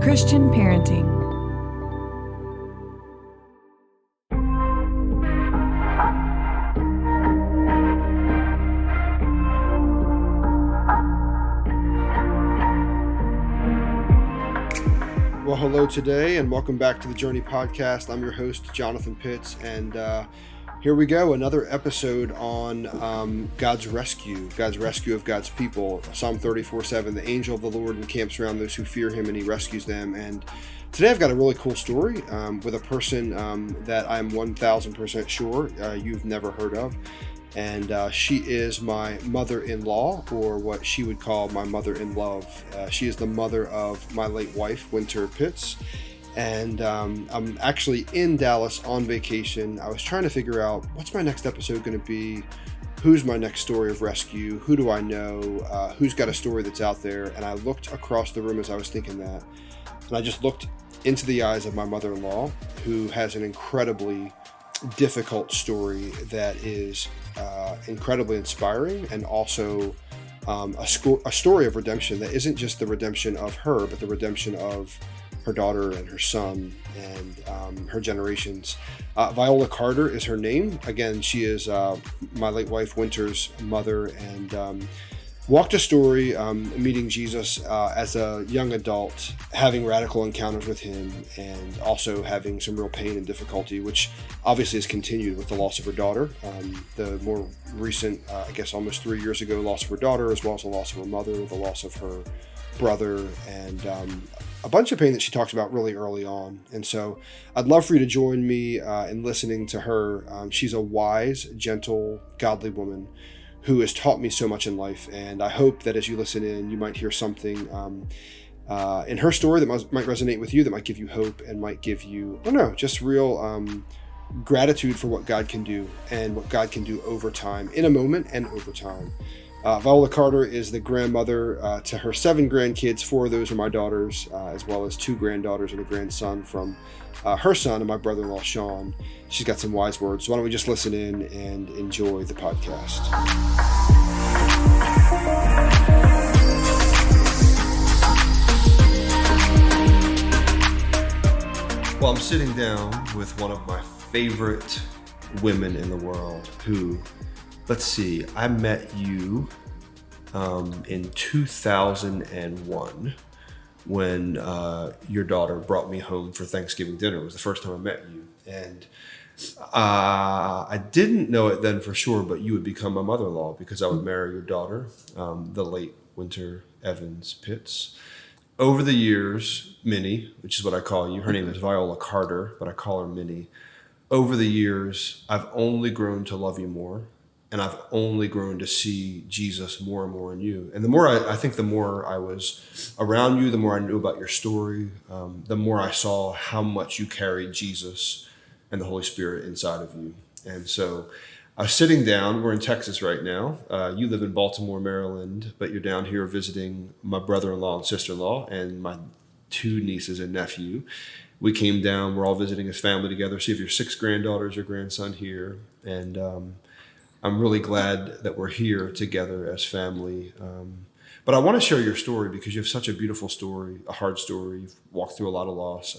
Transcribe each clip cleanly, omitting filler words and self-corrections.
Christian parenting. Well, hello today, and welcome back to the Journey Podcast. I'm your host, Jonathan Pitts, and here we go, another episode on God's rescue of God's people. Psalm 34:7, the angel of the Lord encamps around those who fear him, and he rescues them. And today I've got a really cool story with a person that I'm 1,000% sure you've never heard of. And she is my mother-in-law, or what she would call my mother-in-love. She is the mother of my late wife, Wynter Pitts. And I'm actually in Dallas on vacation. I was trying to figure out, what's my next episode going to be? Who's my next story of rescue? Who do I know? Who's got a story that's out there? And I looked across the room as I was thinking that. And I just looked into the eyes of my mother-in-law, who has an incredibly difficult story that is incredibly inspiring, and also a story of redemption that isn't just the redemption of her, but the redemption of her daughter and her son and her generations. Viola Carter is her name. Again, she is my late wife Wynter's mother, and walked a story meeting Jesus as a young adult, having radical encounters with him, and also having some real pain and difficulty, which obviously has continued with the loss of her daughter. The more recent, I guess almost 3 years ago, loss of her daughter, as well as the loss of her mother, the loss of her brother, and a bunch of pain that she talks about really early on. And so I'd love for you to join me in listening to her. She's a wise, gentle, godly woman who has taught me so much in life. And I hope that as you listen in, you might hear something in her story that might resonate with you, that might give you hope and might give you, I don't know, just real gratitude for what God can do and what God can do over time, in a moment and over time. Viola Carter is the grandmother to her 7 grandkids. 4 of those are my daughters, as well as 2 granddaughters and a grandson from her son and my brother-in-law, Sean. She's got some wise words. So why don't we just listen in and enjoy the podcast. Well, I'm sitting down with one of my favorite women in the world who, let's see, I met you in 2001 when your daughter brought me home for Thanksgiving dinner. It was the first time I met you. And I didn't know it then for sure, but you would become my mother-in-law because I would marry your daughter, the late Wynter Evans Pitts. Over the years, Minnie, which is what I call you, her name is Viola Carter, but I call her Minnie. Over the years, I've only grown to love you more. And I've only grown to see Jesus more and more in you. And the more I think the more I was around you, the more I knew about your story, the more I saw how much you carried Jesus and the Holy Spirit inside of you. And so I was sitting down, we're in Texas right now. You live in Baltimore, Maryland, but you're down here visiting my brother-in-law and sister-in-law and my 2 nieces and nephew. We came down, we're all visiting his family together. So you have your 6 granddaughters, your grandson here. And I'm really glad that we're here together as family. But I want to share your story because you have such a beautiful story, a hard story. You've walked through a lot of loss.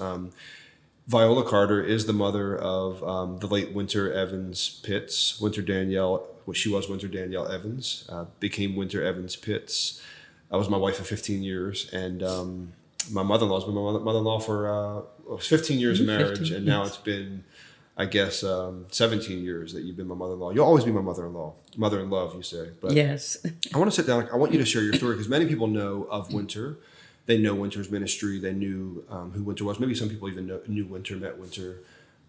Viola Carter is the mother of the late Wynter Evans Pitts. Wynter Danielle, she was Wynter Danielle Evans, became Wynter Evans Pitts. I was my wife of 15 years. And my mother-in-law's been my mother-in-law for 15 years of marriage. And now it's been, I guess, 17 years that you've been my mother-in-law. You'll always be my mother-in-law. Mother-in-love, you say. But yes. I want to sit down. I want you to share your story because many people know of Wynter. They know Wynter's ministry. They knew who Wynter was. Maybe some people even knew Wynter, met Wynter.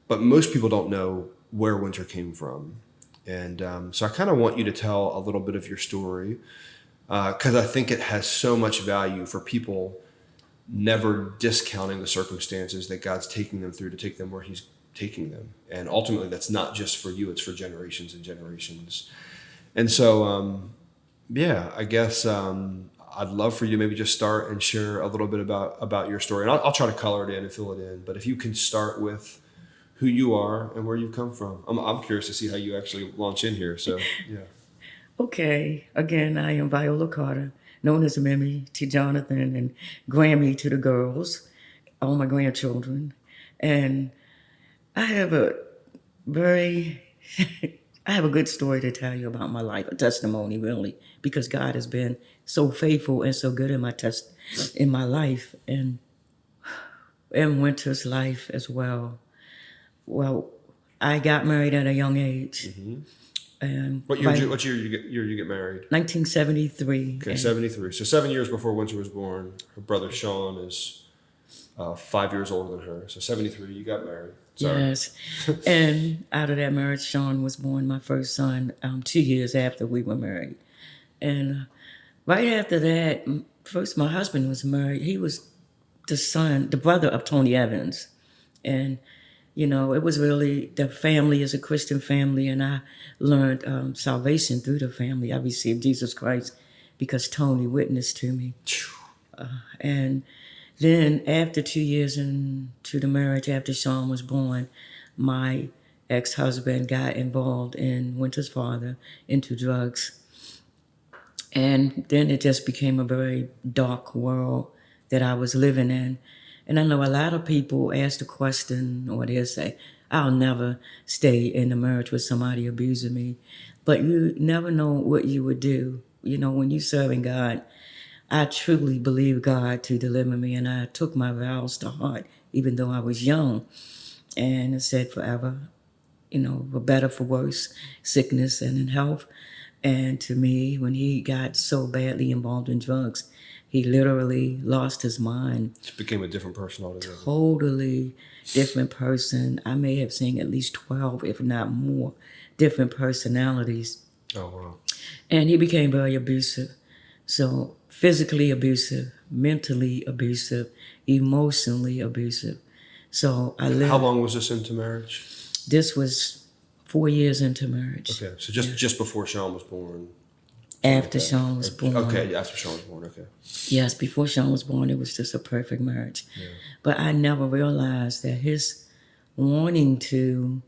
But most people don't know where Wynter came from. And so I kind of want you to tell a little bit of your story because I think it has so much value for people never discounting the circumstances that God's taking them through to take them where he's taking them. And ultimately, that's not just for you, it's for generations and generations. And so, I guess I'd love for you to maybe just start and share a little bit about your story. And I'll try to color it in and fill it in. But if you can start with who you are and where you've come from. I'm curious to see how you actually launch in here. So, yeah. Okay. Again, I am Viola Carter, known as Mimi to Jonathan and Grammy to the girls. all my grandchildren. And I have a very, I have a good story to tell you about my life, a testimony really, because God has been so faithful and so good in in my life and in Wynter's life as well. Well, I got married at a young age. And What year? What year you get married? 1973. Okay, 73. So 7 years before Wynter was born. Her brother Sean is 5 years older than her. So 73, you got married. Sorry. Yes. And out of that marriage, Sean was born, my first son, 2 years after we were married. And right after that, first my husband was married. He was the brother of Tony Evans. And, it was really, the family is a Christian family, and I learned salvation through the family. I received Jesus Christ because Tony witnessed to me. And then after 2 years into the marriage, after Sean was born, my ex-husband got involved in Wynter's father into drugs. And then it just became a very dark world that I was living in. And I know a lot of people ask the question, or they'll say, I'll never stay in a marriage with somebody abusing me. But you never know what you would do. When you're serving God, I truly believe God to deliver me, and I took my vows to heart, even though I was young. And it said forever, for better, for worse, sickness and in health. And to me, when he got so badly involved in drugs, he literally lost his mind. Just became a different person altogether. Totally different person. I may have seen at least 12, if not more, different personalities. Oh, wow. And he became very abusive. So physically abusive, mentally abusive, emotionally abusive. So I lived. How long was this into marriage? This was 4 years into marriage. Okay, so just before Sean was born. After Sean was born. Okay, after Sean was born, okay. Yes, before Sean was born, it was just a perfect marriage. Yeah. But I never realized that his wanting to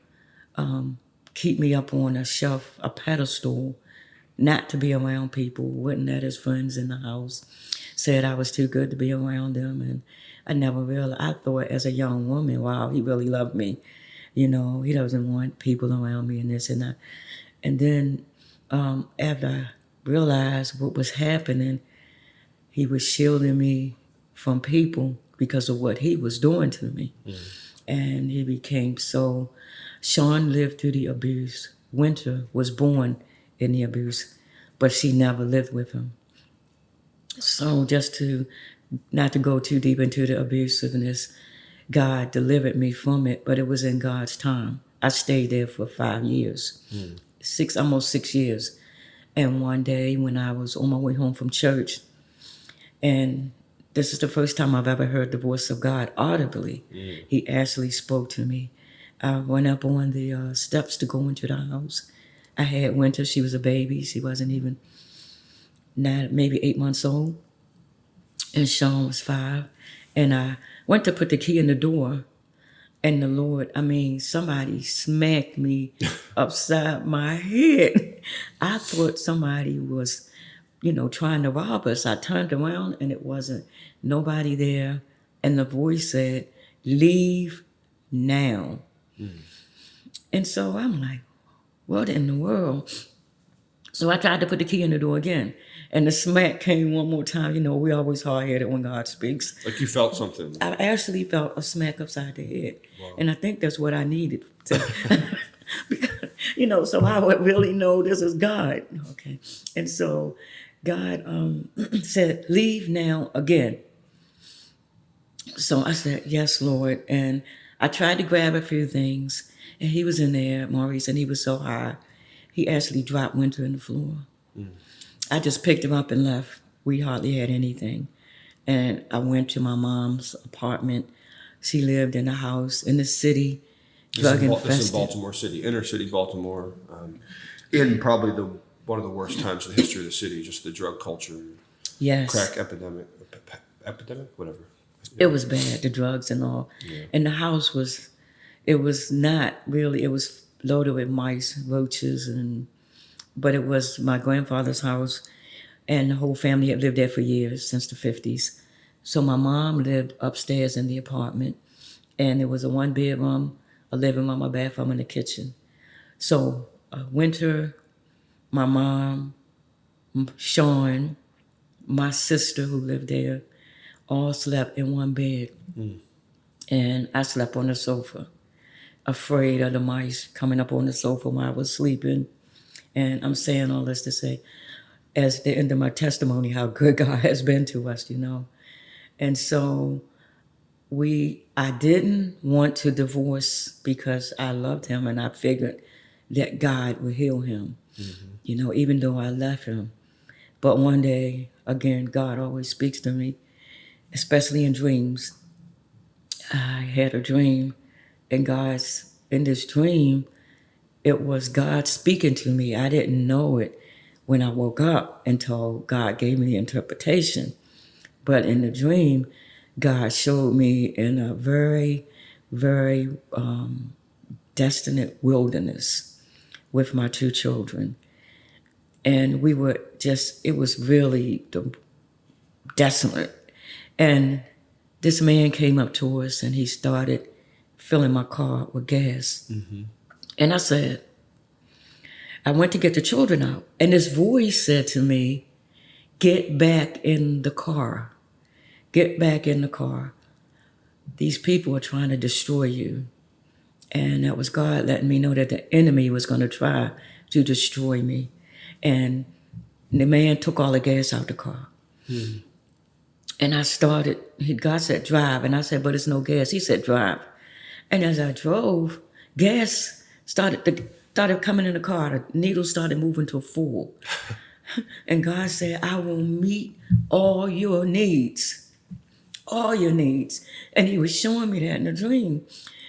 keep me up on a shelf, a pedestal, not to be around people, wouldn't let his friends in the house, said I was too good to be around them. And I never realized, I thought as a young woman, wow, he really loved me. He doesn't want people around me and this and that. And then after I realized what was happening, he was shielding me from people because of what he was doing to me. And he became so, Sean lived through the abuse. Wynter was born in the abuse, but she never lived with him. So not to go too deep into the abusiveness, God delivered me from it, but it was in God's time. I stayed there for 5 years, almost 6 years. And one day when I was on my way home from church, and this is the first time I've ever heard the voice of God audibly, he actually spoke to me. I went up on the steps to go into the house. I had Wynter, she was a baby. She wasn't even maybe 8 months old. And Sean was 5. And I went to put the key in the door. And the Lord, somebody smacked me upside my head. I thought somebody was, trying to rob us. I turned around and it wasn't nobody there. And the voice said, "Leave now." And so I'm like, what in the world? So I tried to put the key in the door again. And the smack came one more time. We always hard-headed when God speaks. Like you felt something. I actually felt a smack upside the head. Wow. And I think that's what I needed. Because, so I would really know this is God. Okay. And so God said, "Leave now again." So I said, "Yes, Lord." And I tried to grab a few things. And he was in there, Maurice, and he was so high. He actually dropped Wynter on the floor. I just picked him up and left. We hardly had anything. And I went to my mom's apartment. She lived in a house in the city, drug infested. This is Baltimore City, inner city Baltimore, in probably one of the worst times in the history of the city, just the drug culture. Yes. Crack epidemic, whatever. It was bad, the drugs and all. Yeah. And the house was not really, it was loaded with mice, roaches, but it was my grandfather's house, and the whole family had lived there for years, since the 50s. So my mom lived upstairs in the apartment, and it was a 1 bedroom, a living room, a bathroom, and a kitchen. So Winter, my mom, Sean, my sister who lived there, all slept in one bed. And I slept on the sofa, afraid of the mice coming up on the sofa while I was sleeping. And I'm saying all this to say, as the end of my testimony, how good God has been to us, And so I didn't want to divorce because I loved him and I figured that God would heal him, even though I left him. But one day, again, God always speaks to me, especially in dreams. I had a dream, and in this dream, it was God speaking to me. I didn't know it when I woke up until God gave me the interpretation. But in the dream, God showed me in a very, very desolate wilderness with my 2 children. And it was really desolate. And this man came up to us and he started filling my car with gas. And I went to get the children out. And this voice said to me, get back in the car. Get back in the car. These people are trying to destroy you. And that was God letting me know that the enemy was going to try to destroy me. And the man took all the gas out the car. And God said, drive. And I said, but it's no gas. He said, drive. And as I drove, gas started coming in the car. The needle started moving to full. And God said, I will meet all your needs. All your needs. And he was showing me that in a dream.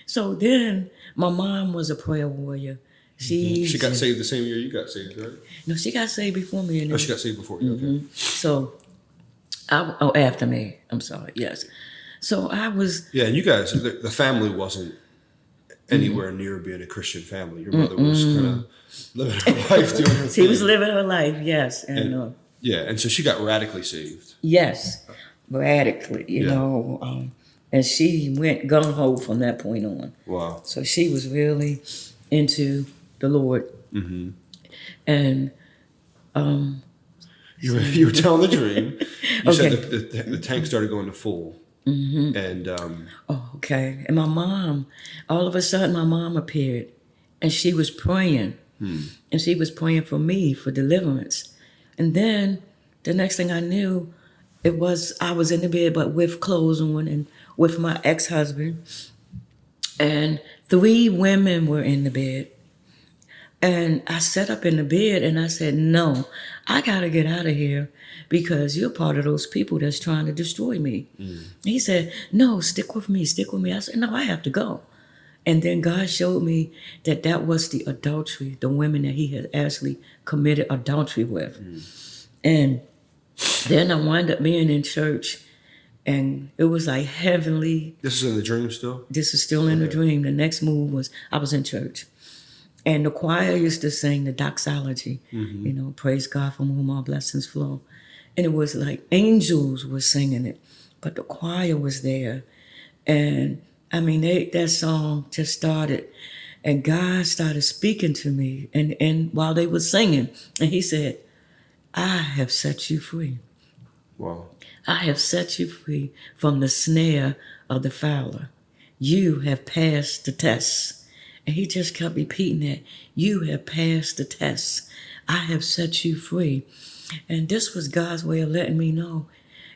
So then my mom was a prayer warrior. She got saved the same year you got saved, right? No, she got saved before me. She got saved before you, okay. So, after me. I'm sorry, yes. So I was... Yeah, and you guys, the family wasn't anywhere near being a Christian family. Your mother was kind of living her life doing her thing. She was living her life, yes. And so she got radically saved. Yes, radically, you know. And she went gung-ho from that point on. Wow. So she was really into the Lord. And you were telling the dream. You said the tank started going to full. And okay. And my mom, all of a sudden my mom appeared and she was praying. And she was praying for me for deliverance. And then the next thing I knew, I was in the bed but with clothes on and with my ex-husband. And 3 women were in the bed. And I sat up in the bed and I said, no, I got to get out of here because you're part of those people that's trying to destroy me. He said, no, stick with me. I said, no, I have to go. And then God showed me that was the adultery, the women that he had actually committed adultery with. And then I wound up being in church and it was like heavenly. This is in the dream still? This is still in the dream. The next move was I was in church. And the choir used to sing the doxology, praise God from whom all blessings flow. And it was like angels were singing it, but the choir was there. And I mean, that song just started and God started speaking to me and while they were singing, and he said, I have set you free. Wow. I have set you free from the snare of the fowler. You have passed the test. And he just kept repeating that. You have passed the test. I have set you free. And this was God's way of letting me know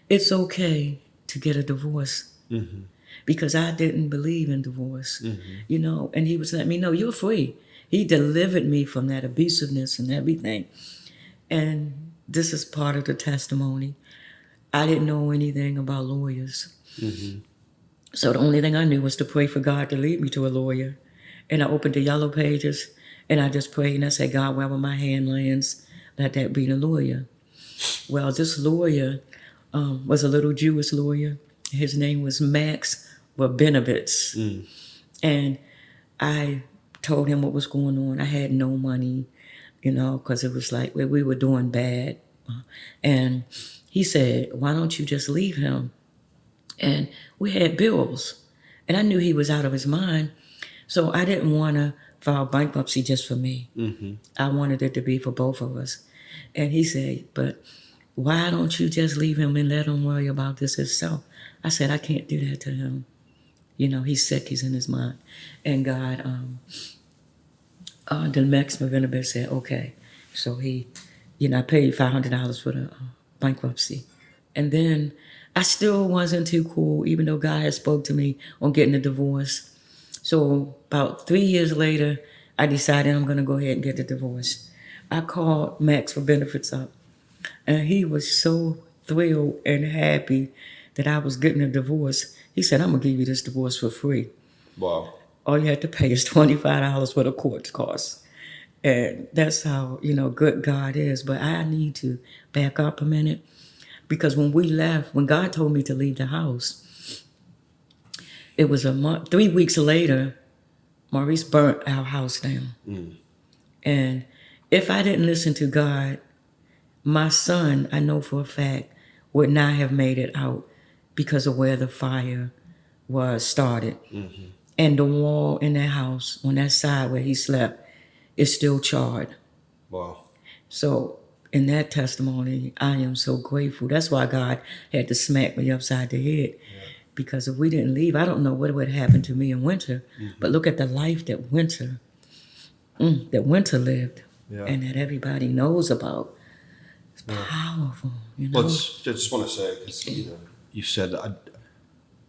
it's okay to get a divorce. Because I didn't believe in divorce, and he was letting me know you're free. He delivered me from that abusiveness and everything. And this is part of the testimony. I didn't know anything about lawyers. So the only thing I knew was to pray for God to lead me to a lawyer. And I opened the yellow pages and I just prayed and I said, God, wherever my hand lands, let that be the lawyer. Well, this lawyer was a little Jewish lawyer. His name was Max Rabinovitz. And I told him what was going on. I had no money, because it was like we were doing bad. And he said, why don't you just leave him? And we had bills. And I knew he was out of his mind. So I didn't want to file bankruptcy just for me. Mm-hmm. I wanted it to be for both of us. And he said, but why don't you just leave him and let him worry about this himself? I said, I can't do that to him. He's sick, he's in his mind. And God, the next preventative said, okay. So he, I paid $500 for the bankruptcy. And then I still wasn't too cool, even though God had spoke to me on getting a divorce. So about 3 years later, I decided I'm going to go ahead and get the divorce. I called Max for benefits up, and he was so thrilled and happy that I was getting a divorce. He said, I'm going to give you this divorce for free. Wow. All you had to pay is $25 for the court costs. And that's how, good God is. But I need to back up a minute, because when we left, when God told me to leave the house, it was a month, 3 weeks later, Maurice burnt our house down. Mm. And if I didn't listen to God, my son, I know for a fact, would not have made it out because of where the fire was started. Mm-hmm. And the wall in that house, on that side where he slept, is still charred. Wow. So in that testimony, I am so grateful. That's why God had to smack me upside the head. Yeah. Because if we didn't leave, I don't know what would happen to me and Wynter. Mm-hmm. But look at the life that Wynter lived, yeah, and that everybody knows about. It's powerful, Well, I just want to say, because you said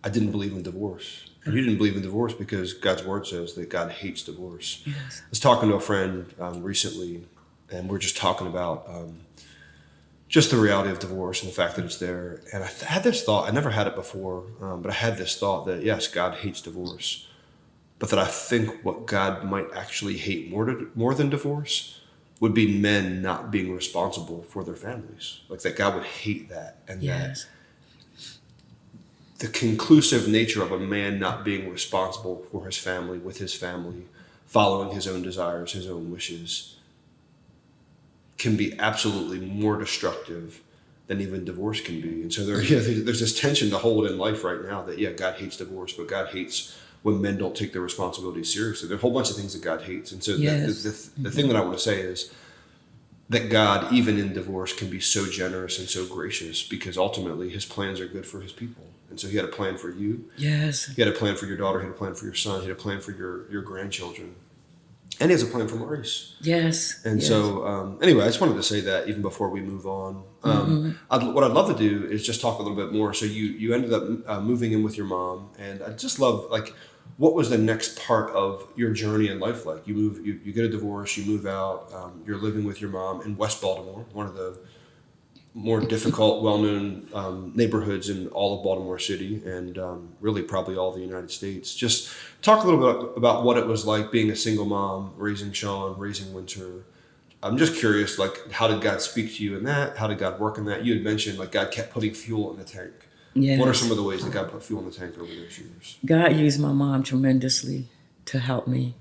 I didn't believe in divorce. And you didn't believe in divorce because God's word says that God hates divorce. Yes. I was talking to a friend recently, and we're just talking about just the reality of divorce and the fact that it's there. And I had this thought, I never had it before, but I had this thought that, yes, God hates divorce, but that I think what God might actually hate more than divorce would be men not being responsible for their families. Like that God would hate that. And yes, that the conclusive nature of a man not being responsible for his family, with his family, following his own desires, his own wishes, can be absolutely more destructive than even divorce can be. And so there's this tension to hold in life right now that, God hates divorce, but God hates when men don't take their responsibilities seriously. There's a whole bunch of things that God hates. And so yes, the thing that I want to say is that God, even in divorce, can be so generous and so gracious because ultimately his plans are good for his people. And so he had a plan for you. Yes. He had a plan for your daughter. He had a plan for your son. He had a plan for your grandchildren. And he has a plan for Maurice. Yes. And so, anyway, I just wanted to say that even before we move on. What I'd love to do is just talk a little bit more. So you ended up moving in with your mom. And I just love, what was the next part of your journey in life like? You get a divorce, you move out, you're living with your mom in West Baltimore, one of the more difficult, well-known neighborhoods in all of Baltimore City and really probably all the United States. Just talk a little bit about what it was like being a single mom, raising Sean, raising Wynter. I'm just curious, how did God speak to you in that? How did God work in that? You had mentioned, God kept putting fuel in the tank. Yes. What are some of the ways that God put fuel in the tank over those years? God used my mom tremendously to help me.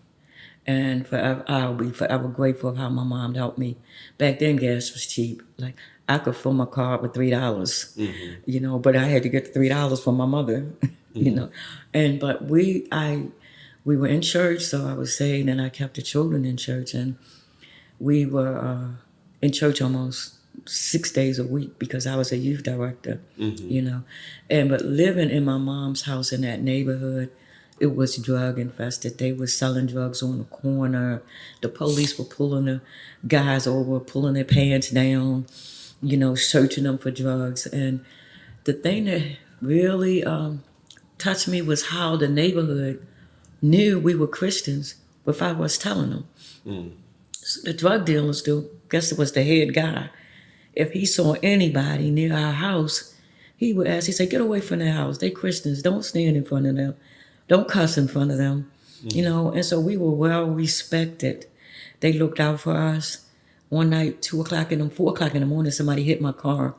And I'll be forever grateful of how my mom helped me. Back then, gas was cheap. I could fill my car up with $3, mm-hmm. But I had to get the $3 from my mother, mm-hmm. But we were in church, so I was saved, and I kept the children in church, and we were in church almost 6 days a week because I was a youth director, mm-hmm. But living in my mom's house in that neighborhood, it was drug infested. They were selling drugs on the corner. The police were pulling the guys over, pulling their pants down, searching them for drugs. And the thing that really touched me was how the neighborhood knew we were Christians without us telling them. Mm. So the drug dealers guess it was the head guy. If he saw anybody near our house, he would ask, he'd say, get away from their house. They Christians. Don't stand in front of them. Don't cuss in front of them. Mm. And so we were well respected. They looked out for us. One night, 4 o'clock in the morning, somebody hit my car.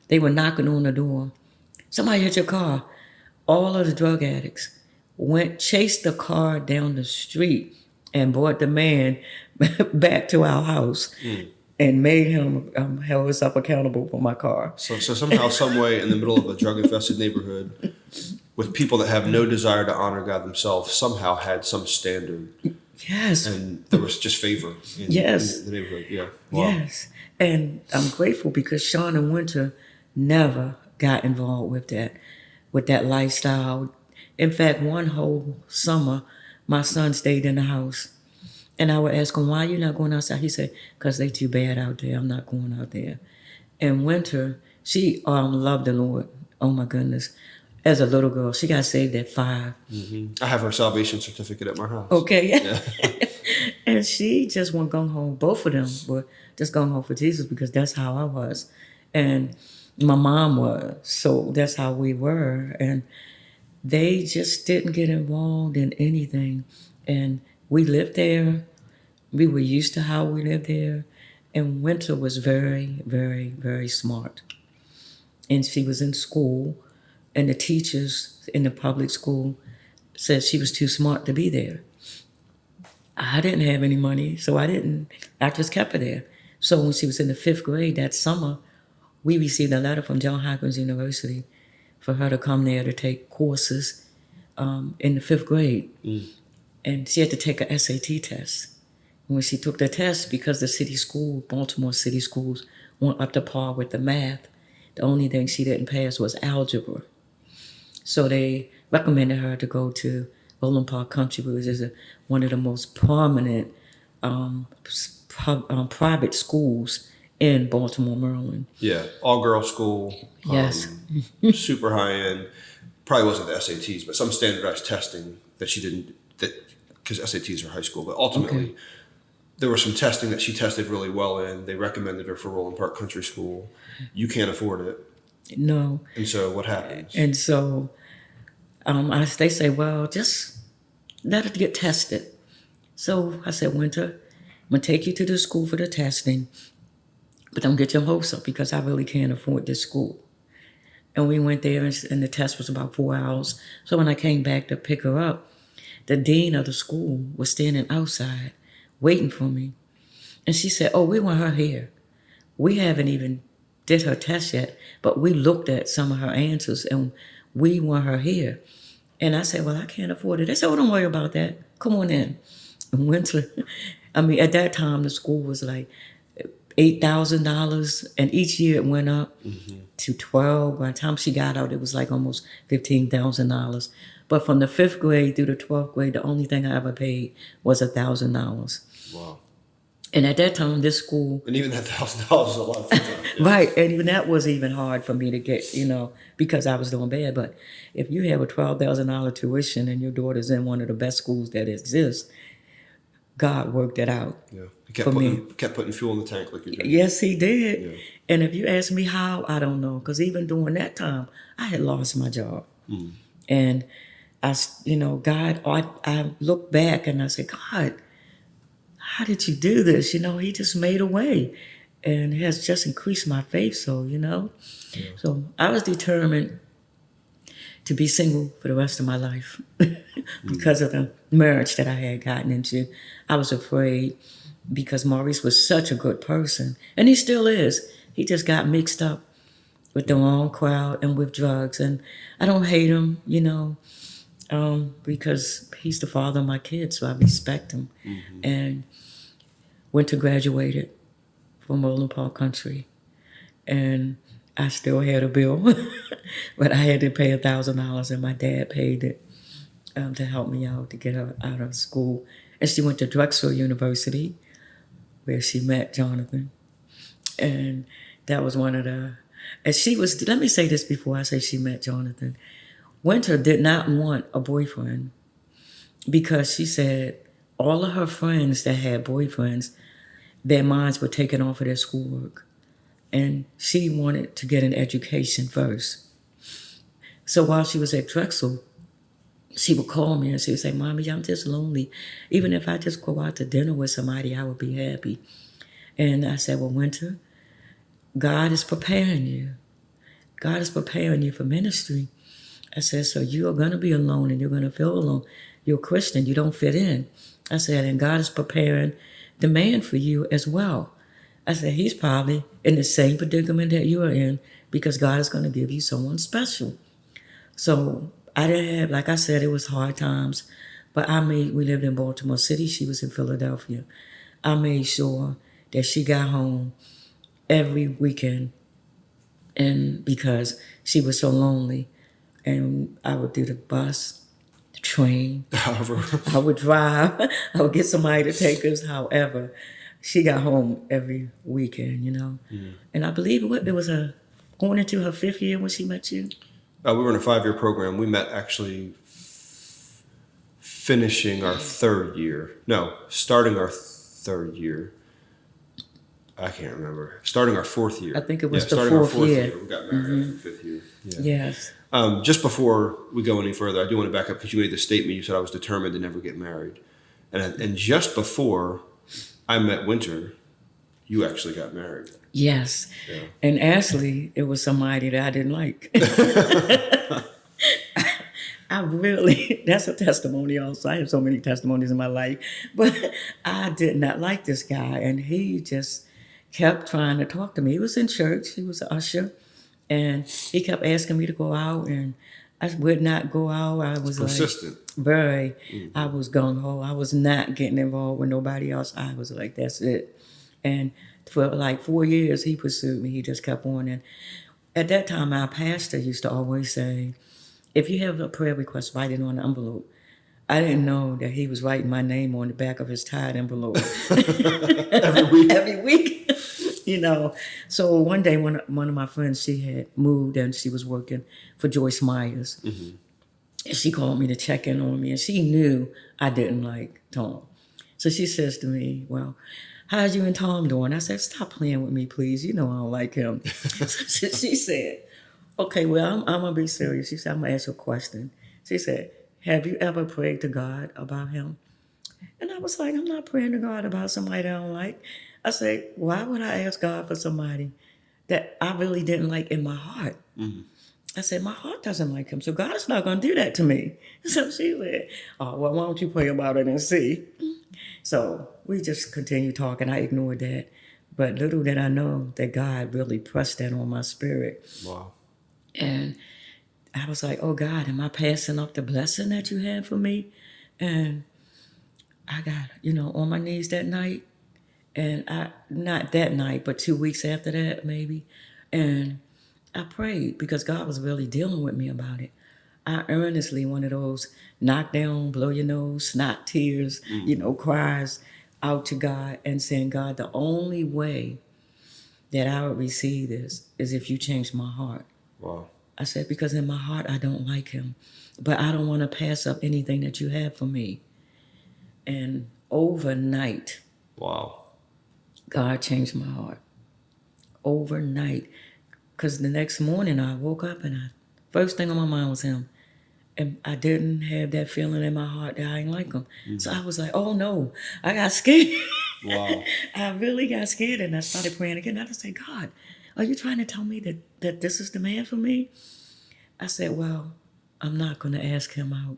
They were knocking on the door. Somebody hit your car. All of the drug addicts chased the car down the street and brought the man back to our house and made him held himself accountable for my car. So somehow, some way, in the middle of a drug-infested neighborhood, with people that have no desire to honor God themselves somehow had some standard. Yes. And there was just favor in the neighborhood. Yeah. Wow. Yes. And I'm grateful because Sean and Wynter never got involved with that lifestyle. In fact, one whole summer, my son stayed in the house. And I would ask him, why are you not going outside? He said, because they too bad out there. I'm not going out there. And Wynter, she loved the Lord. Oh, my goodness. As a little girl, she got saved at 5. Mm-hmm. I have her salvation certificate at my house. Okay. Yeah. And she just went gung-ho. Both of them were just gung-ho for Jesus because that's how I was. And my mom was. So that's how we were. And they just didn't get involved in anything. And we lived there. We were used to how we lived there. And Wynter was very, very, very smart. And she was in school. And the teachers in the public school said she was too smart to be there. I didn't have any money, so I just kept her there. So when she was in the 5th grade that summer, we received a letter from Johns Hopkins University for her to come there to take courses in the 5th grade. And she had to take an SAT test. And when she took the test, because the city school, Baltimore city schools, weren't up to par with the math, the only thing she didn't pass was algebra. So they recommended her to go to Bowling Park Country, which is one of the most prominent private schools in Baltimore, Maryland. Yeah, all-girl school. Yes. Super high-end. Probably wasn't the SATs, but some standardized testing that she didn't, because SATs are high school, but ultimately there was some testing that she tested really well in. They recommended her for Roland Park Country School. You can't afford it. No. And so what happens? And so they say, well, just let it get tested. So I said, Wynter, I'm going to take you to the school for the testing, but don't get your hopes up because I really can't afford this school. And we went there and the test was about 4 hours. So when I came back to pick her up, the dean of the school was standing outside waiting for me. And she said, oh, we want her here. We haven't even did her test yet, but we looked at some of her answers and we want her here. And I said, well, I can't afford it. They said, oh, don't worry about that. Come on in. And Wynter, at that time, the school was like $8,000. And each year it went up to 12. By the time she got out, it was like almost $15,000. But from the 5th grade through the 12th grade, the only thing I ever paid was $1,000. Wow. And at that time, this school... And even that $1,000 is a lot. Right. And even that was even hard for me to get, because I was doing bad. But if you have a $12,000 tuition and your daughter's in one of the best schools that exists, God worked it out. Yeah. He kept putting fuel in the tank like you did. Yes, he did. Yeah. And if you ask me how, I don't know. Because even during that time, I had lost my job. And God, I look back and I say, God, how did you do this? He just made a way and it has just increased my faith. So, So I was determined to be single for the rest of my life because of the marriage that I had gotten into. I was afraid because Maurice was such a good person and he still is. He just got mixed up with the wrong crowd and with drugs. And I don't hate him, because he's the father of my kids, so I respect him. And Wynter graduated from Roland Park Country, and I still had a bill, but I had to pay $1,000, and my dad paid it to help me out to get her out of school. And she went to Drexel University, where she met Jonathan, and that was one of the. And she was. Let me say this before I say she met Jonathan. Wynter did not want a boyfriend because she said all of her friends that had boyfriends, their minds were taken off of their schoolwork. And she wanted to get an education first. So while she was at Drexel, she would call me and she would say, Mommy, I'm just lonely. Even if I just go out to dinner with somebody, I would be happy. And I said, well, Wynter, God is preparing you. God is preparing you for ministry. I said, so you are going to be alone and you're going to feel alone. You're a Christian. You don't fit in. I said, and God is preparing the man for you as well. I said, he's probably in the same predicament that you are in because God is going to give you someone special. So I didn't have, like I said, it was hard times, but we lived in Baltimore City. She was in Philadelphia. I made sure that she got home every weekend, and because she was so lonely, and I would do the bus, the train, I would drive, I would get somebody to take us. However, she got home every weekend, And I believe it was going into her 5th year when she met you. We were in a 5-year program. We met actually finishing our 3rd year. No, starting our 3rd year. I can't remember. Starting our 4th year. I think it was the starting our 4th year. We got married after the 5th year. Yeah. Yes. Just before we go any further, I do want to back up because you made the statement. You said I was determined to never get married. And just before I met Wynter, you actually got married. Yes. Yeah. And Ashley, it was somebody that I didn't like. That's a testimony also. I have so many testimonies in my life. But I did not like this guy. And he just kept trying to talk to me. He was in church. He was an usher. And he kept asking me to go out. And I would not go out. I was persistent. I was gung-ho. I was not getting involved with nobody else. I was like, that's it. And for like 4 years, he pursued me. He just kept on. And at that time, our pastor used to always say, if you have a prayer request, write it on an envelope. I didn't know that he was writing my name on the back of his tied envelope. Every week. So one day, one of my friends, she had moved and she was working for Joyce Myers. Mm-hmm. And she called me to check in on me. And she knew I didn't like Tom. So she says to me, well, how's you and Tom doing? I said, stop playing with me, please. You know I don't like him. She said, okay, well, I'm going to be serious. She said, I'm going to ask you a question. She said, have you ever prayed to God about him? And I was like, I'm not praying to God about somebody that I don't like. I said, why would I ask God for somebody that I really didn't like in my heart? Mm-hmm. I said, my heart doesn't like him, so God is not going to do that to me. So she said, oh, well, why don't you pray about it and see? So we just continued talking. I ignored that. But little did I know that God really pressed that on my spirit. Wow. And I was like, oh, God, am I passing up the blessing that you had for me? And I got, on my knees that night. And not that night, but 2 weeks after that, maybe. And I prayed because God was really dealing with me about it. I earnestly, one of those knock down, blow your nose, snot tears, cries out to God and saying, God, the only way that I would receive this is if you change my heart. Wow. I said, because in my heart, I don't like him, but I don't want to pass up anything that you have for me. And overnight, wow, God changed my heart. Overnight. Because the next morning I woke up and first thing on my mind was him. And I didn't have that feeling in my heart that I didn't like him. Mm-hmm. So I was like, oh no, I got scared. Wow. I really got scared and I started praying again. I just said, God, are you trying to tell me that this is the man for me? I said, well, I'm not going to ask him out.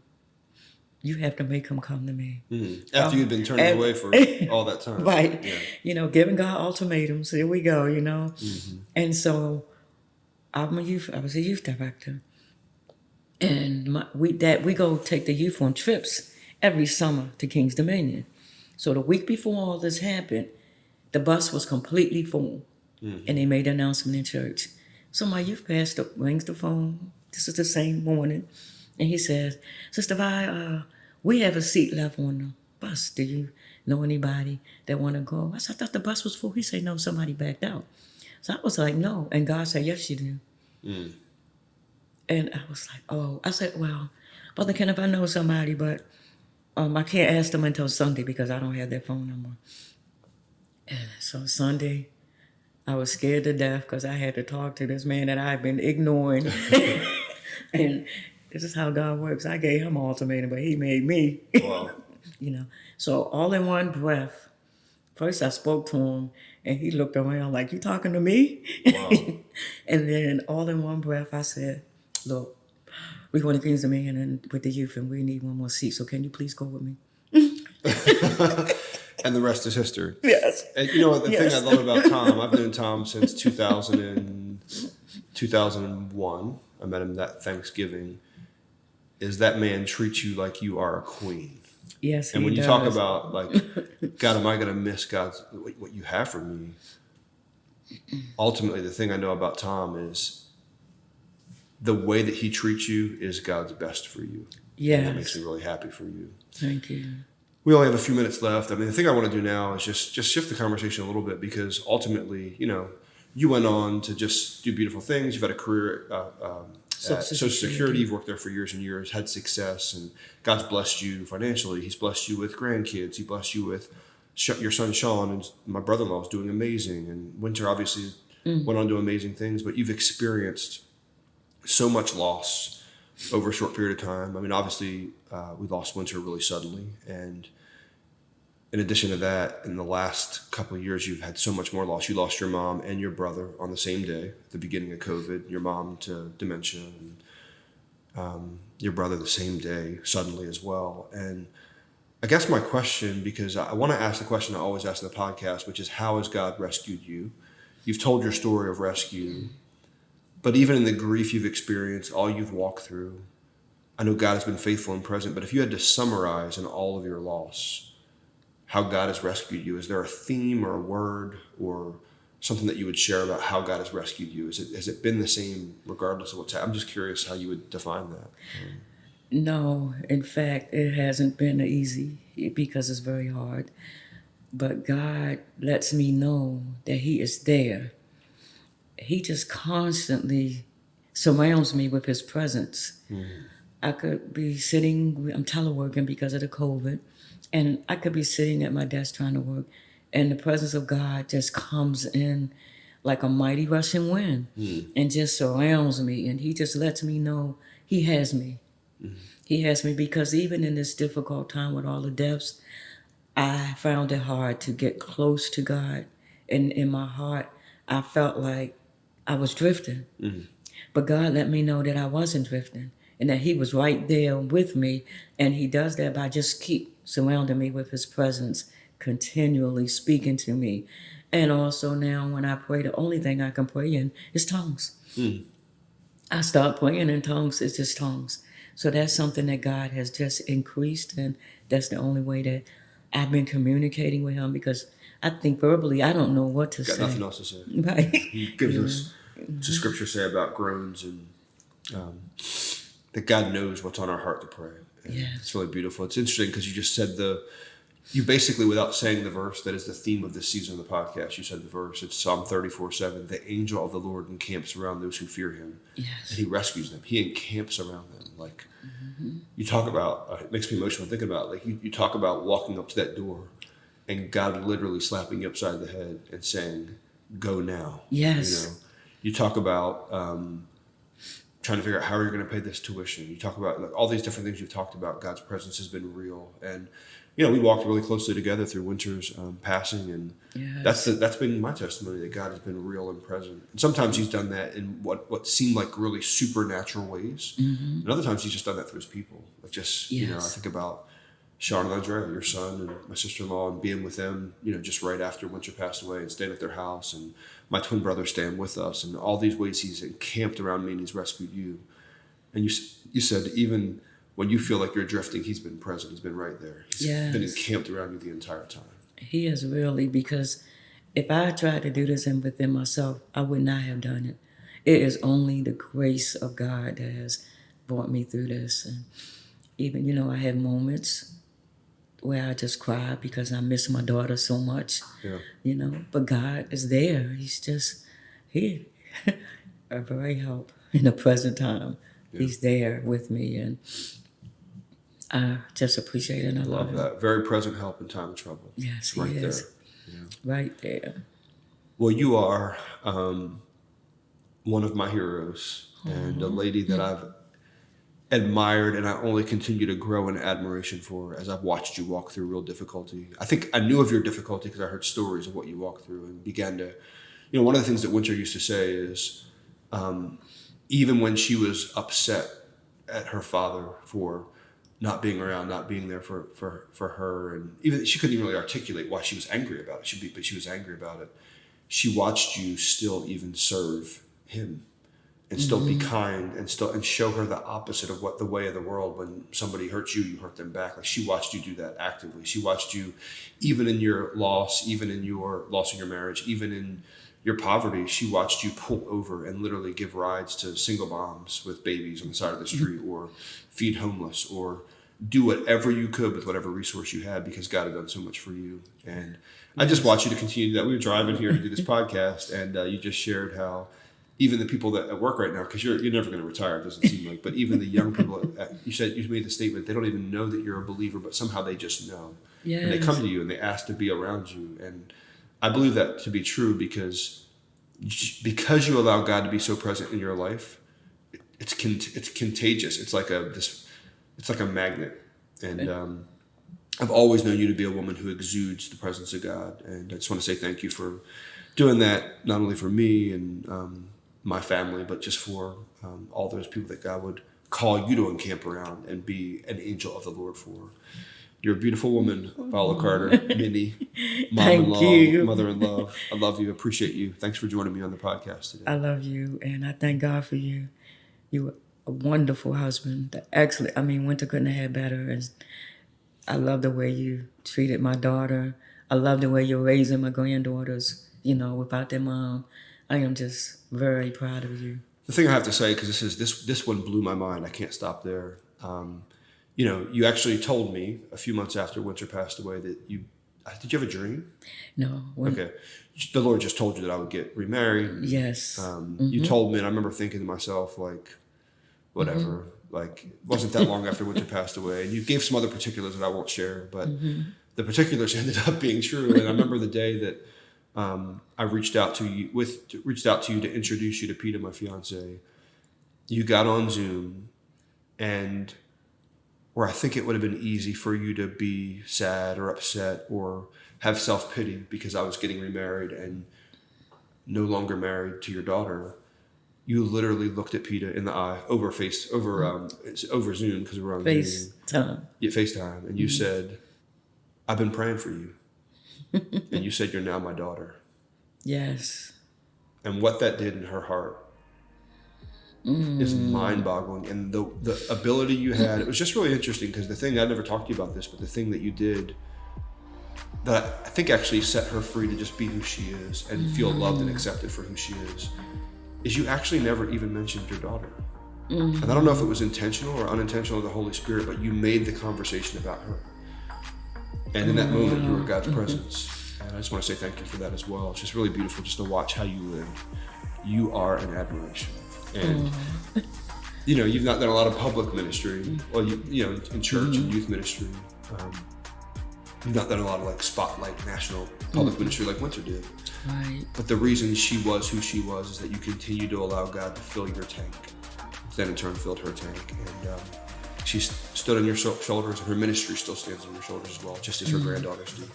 You have to make him come to me. Mm-hmm. After you'd been turning away for all that time. Right. Yeah. Giving God ultimatums. Here we go, Mm-hmm. And so I was a youth director. And we go take the youth on trips every summer to King's Dominion. So the week before all this happened, the bus was completely full. Mm-hmm. And they made an announcement in church. So my youth pastor rings the phone. This is the same morning. And he says, Sister Vi, we have a seat left on the bus. Do you know anybody that want to go? I said, I thought the bus was full. He said, no, somebody backed out. So I was like, no. And God said, yes, you do. Mm. And I was like, oh. I said, well, Brother Kenneth, I know somebody, but I can't ask them until Sunday because I don't have their phone number. And so Sunday, I was scared to death because I had to talk to this man that I've been ignoring. And this is how God works. I gave him an ultimatum, but he made me. Wow. So all in one breath, first I spoke to him, and he looked around like, you talking to me? Wow. And then all in one breath, I said, look, we're going to King's Dominion and with the youth, and we need one more seat, so can you please go with me? And the rest is history. Yes. And the thing I love about Tom, I've known Tom since 2001. I met him that Thanksgiving. is that man treats you like you are a queen. Yes, and when he you does. talk about like, God, am I going to miss God's what you have for me? Ultimately, the thing I know about Tom is the way that he treats you is God's best for you. Yes. And that makes me really happy for you. Thank you. We only have a few minutes left. I mean, the thing I want to do now is just shift the conversation a little bit, because ultimately, you went on to just do beautiful things. You've had a career at Social Security. You've worked there for years and years, had success, and God's blessed you financially. He's blessed you with grandkids. He blessed you with your son Sean, and my brother-in-law is doing amazing. And Wynter obviously went on to do amazing things, but you've experienced so much loss over a short period of time. I mean, obviously, we lost Wynter really suddenly, and in addition to that, in the last couple of years, you've had so much more loss. You lost your mom and your brother on the same day at the beginning of COVID. Your mom to dementia, and your brother the same day suddenly as well. And I guess my question, because I want to ask the question I always ask in the podcast, which is, how has God rescued you? You've told your story of rescue, but even in the grief you've experienced, all you've walked through, I know God has been faithful and present, but if you had to summarize in all of your loss, how God has rescued you, is there a theme or a word or something that you would share about how God has rescued you? Has it been the same regardless of what's happened? I'm just curious how you would define that. No, in fact, it hasn't been easy because it's very hard. But God lets me know that He is there. He just constantly surrounds me with His presence. I could be sitting, I'm teleworking because of the COVID, and I could be sitting at my desk trying to work, and the presence of God just comes in like a mighty rushing wind and just surrounds me. And He just lets me know He has me. He has me, because even in this difficult time with all the deaths, I found it hard to get close to God. And in my heart, I felt like I was drifting. But God let me know that I wasn't drifting and that He was right there with me. And He does that by just keep surrounding me with His presence, continually speaking to me. And also now when I pray, the only thing I can pray in is tongues. I start praying in tongues, it's just tongues. So that's something that God has just increased, and that's the only way that I've been communicating with Him, because I think verbally I don't know what to say. Got nothing else to say. Right. He gives us, to Scripture say about groans, and that God knows what's on our heart to pray. And it's really beautiful. It's interesting because you just said you basically, without saying the verse that is the theme of this season of the podcast, you said the verse. It's Psalm 34:7. The angel of the Lord encamps around those who fear Him. Yes. And He rescues them. He encamps around them. Like, you talk about, it makes me emotional thinking about, like, you talk about walking up to that door and God literally slapping you upside the head and saying, go now. Yes. You talk about trying to figure out how you're going to pay this tuition. You talk about, like, all these different things you've talked about. God's presence has been real. And we walked really closely together through Wynter's passing, and that's been my testimony, that God has been real and present. And sometimes He's done that in what seemed like really supernatural ways, and other times He's just done that through His people. Like, just I think about Sean and Andrea, your son, and my sister-in-law, and being with them, just right after Wynter passed away, and staying at their house, and my twin brother staying with us, and all these ways He's encamped around me and He's rescued you. And you said even when you feel like you're drifting, He's been present. He's been right there. He's been encamped around you the entire time. He is really, because if I tried to do this within myself, I would not have done it. It is only the grace of God that has brought me through this. And even, I have moments where I just cry because I miss my daughter so much, but God is there. He's just, He a very help in the present time. He's there with me, and I just appreciate it, and I love that. Very present help in time of trouble. Yes, right He is. There. Right there. Well, you are one of my heroes, and a lady that I've admired, and I only continue to grow in admiration for as I've watched you walk through real difficulty. I think I knew of your difficulty because I heard stories of what you walked through, and began to, one of the things that Wynter used to say is, even when she was upset at her father for not being around, not being there for her, and even she couldn't even really articulate why she was angry about it. But she was angry about it. She watched you still even serve Him, and still be kind and show her the opposite of what the way of the world. When somebody hurts you, you hurt them back. Like, she watched you do that actively. She watched you, even in your loss, even in your loss in your marriage, even in your poverty, she watched you pull over and literally give rides to single moms with babies on the side of the street, or feed homeless, or do whatever you could with whatever resource you had, because God had done so much for you. And I just want you to continue to do that. We were driving here to do this podcast, and you just shared how even the people that at work right now, because you're never going to retire, it doesn't seem like, but even the young people, you made the statement, they don't even know that you're a believer, but somehow they just know. Yes. And they come to you and they ask to be around you. And I believe that to be true because you allow God to be so present in your life. It's contagious. It's like a magnet. And I've always known you to be a woman who exudes the presence of God. And I just want to say thank you for doing that, not only for me and my family, but just for all those people that God would call you to encamp around and be an angel of the Lord for. You're a beautiful woman, Viola Carter, Minnie, mom-in-law, mother-in-law. I love you. Appreciate you. Thanks for joining me on the podcast today. I love you, and I thank God for you. You were a wonderful husband. Excellent. I mean, Wynter couldn't have had better. And I love the way you treated my daughter. I love the way you're raising my granddaughters, without their mom. I am just very proud of you. The thing I have to say, because this one blew my mind, I can't stop there. You actually told me a few months after Wynter passed away that did you have a dream? No. Okay. The Lord just told you that I would get remarried. Yes. You told me, and I remember thinking to myself, like, whatever. Like, it wasn't that long after Wynter passed away. And you gave some other particulars that I won't share, but the particulars ended up being true. And I remember the day that I reached out to you to introduce you to Peter, my fiance. You got on Zoom, and where I think it would have been easy for you to be sad or upset or have self-pity because I was getting remarried and no longer married to your daughter, you literally looked at Peter in the eye over Zoom, because we were on FaceTime. Yeah, FaceTime, and you said, "I've been praying for you," and you said, "You're now my daughter." Yes. And what that did in her heart is mind-boggling. And the ability you had, it was just really interesting, because the thing, I never talked to you about this, but the thing that you did that I think actually set her free to just be who she is and feel loved and accepted for who she is you actually never even mentioned your daughter. And I don't know if it was intentional or unintentional of the Holy Spirit, but you made the conversation about her. And in that moment, you were God's presence. And I just want to say thank you for that as well. It's just really beautiful just to watch how you live. You are an admiration. And, you've not done a lot of public ministry. Well, in church and youth ministry. You've not done a lot of spotlight national public ministry like Wynter did. Right. But the reason she was who she was is that you continue to allow God to fill your tank. Then in turn filled her tank. And she stood on your shoulders, and her ministry still stands on your shoulders as well, just as her granddaughters do.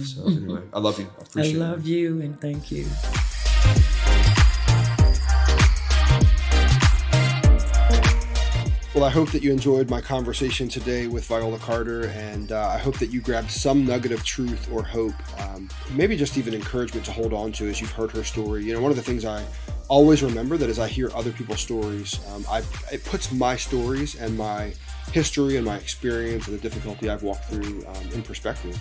So anyway, I love you. I appreciate it. I love you, and thank you. Well, I hope that you enjoyed my conversation today with Viola Carter, and I hope that you grabbed some nugget of truth or hope, maybe just even encouragement to hold on to as you've heard her story. One of the things I always remember that as I hear other people's stories, it puts my stories and my history and my experience and the difficulty I've walked through in perspective.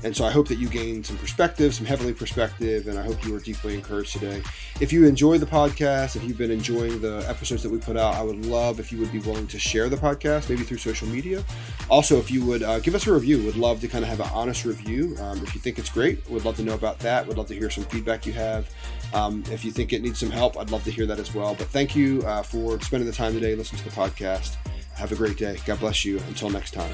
And so I hope that you gained some perspective, some heavenly perspective, and I hope you were deeply encouraged today. If you enjoy the podcast, if you've been enjoying the episodes that we put out, I would love if you would be willing to share the podcast, maybe through social media. Also, if you would give us a review, would love to kind of have an honest review. If you think it's great, would love to know about that. Would love to hear some feedback you have. If you think it needs some help, I'd love to hear that as well. But thank you for spending the time today, listening to the podcast. Have a great day. God bless you. Until next time.